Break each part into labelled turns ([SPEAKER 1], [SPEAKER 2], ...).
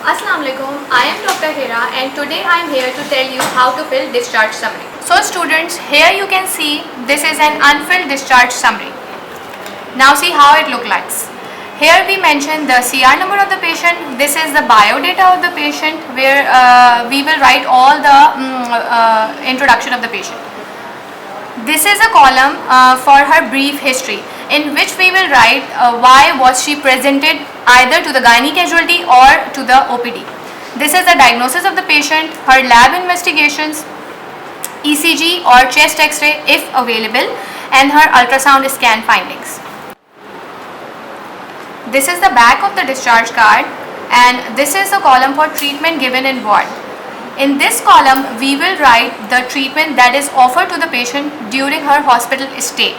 [SPEAKER 1] Assalamualaikum. I am Dr. Hira and today I am here to tell you how to fill discharge summary. So students, here you can see this is an unfilled discharge summary. Now see how it looks like. Here we mention the CR number of the patient. This is the biodata of the patient where we will write all the introduction of the patient. This is a column for her brief history in which we will write why was she presented either to the gynae casualty or to the OPD. This is the diagnosis of the patient, her lab investigations, ECG or chest x-ray if available, and her ultrasound scan findings. This is the back of the discharge card and this is the column for treatment given in ward. In this column, we will write the treatment that is offered to the patient during her hospital stay,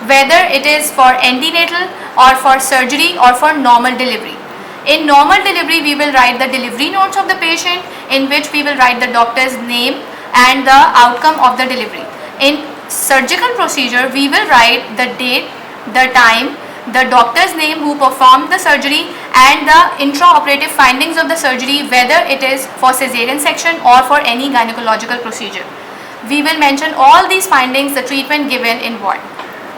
[SPEAKER 1] whether it is for antenatal or for surgery or for normal delivery. In normal delivery, we will write the delivery notes of the patient in which we will write the doctor's name and the outcome of the delivery. In surgical procedure, we will write the date, the time, the doctor's name who performed the surgery and the intraoperative findings of the surgery, whether it is for cesarean section or for any gynecological procedure. We will mention all these findings, the treatment given in ward.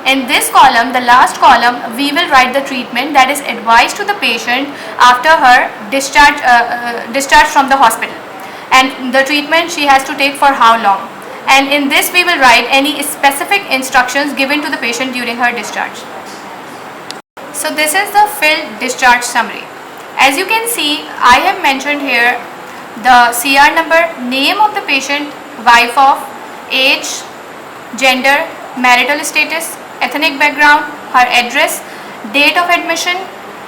[SPEAKER 1] In this column, the last column, we will write the treatment that is advised to the patient after her discharge from the hospital, and the treatment she has to take for how long. And in this we will write any specific instructions given to the patient during her discharge. So this is the filled discharge summary. As you can see, I have mentioned here the CR number, name of the patient, wife of, age, gender, marital status, ethnic background, her address, date of admission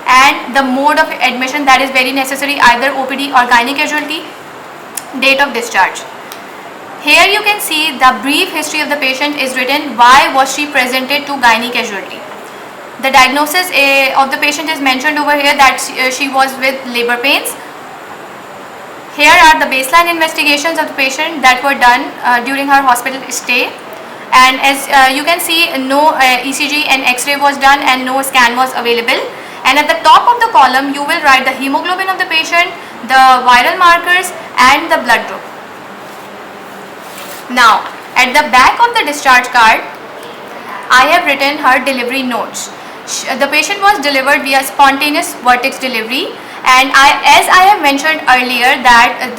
[SPEAKER 1] and the mode of admission, that is very necessary, either OPD or gynae casualty, date of discharge. Here you can see the brief history of the patient is written, why was she presented to gynae casualty. The diagnosis of the patient is mentioned over here, that she was with labor pains. Here are the baseline investigations of the patient that were done during her hospital stay, and as you can see, no ECG and X-ray was done and no scan was available. And at the top of the column you will write the hemoglobin of the patient, the viral markers and the blood group. Now at the back of the discharge card I have written her delivery notes. The patient was delivered via spontaneous vertex delivery, and as I have mentioned earlier that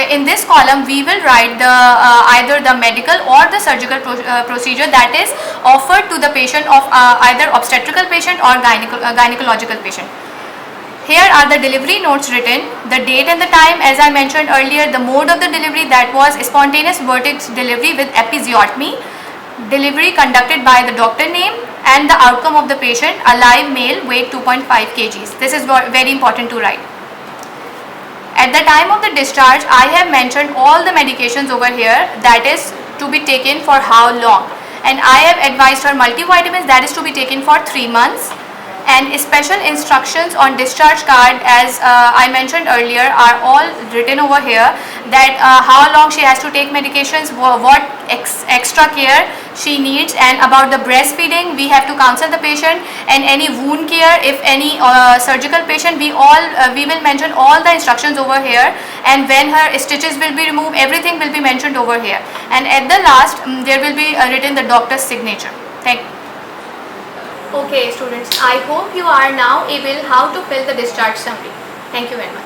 [SPEAKER 1] in this column we will write the either the medical or the surgical procedure that is offered to the patient of either obstetrical patient or gynecological patient. Here are the delivery notes written, the date and the time, as I mentioned earlier, the mode of the delivery, that was spontaneous vertex delivery with episiotomy, delivery conducted by the doctor name, and the outcome of the patient, a live male, weight 2.5 kgs. This is very important to write. At the time of the discharge, I have mentioned all the medications over here, that is to be taken for how long, and I have advised her multivitamins that is to be taken for 3 months. And special instructions on discharge card, as I mentioned earlier, are all written over here, that how long she has to take medications, what extra care she needs, and about the breastfeeding we have to counsel the patient, and any wound care, if any surgical patient, we will mention all the instructions over here, and when her stitches will be removed, everything will be mentioned over here, and at the last there will be written the doctor's signature. Thank you. Okay students, I hope you are now able how to fill the discharge summary. Thank you very much.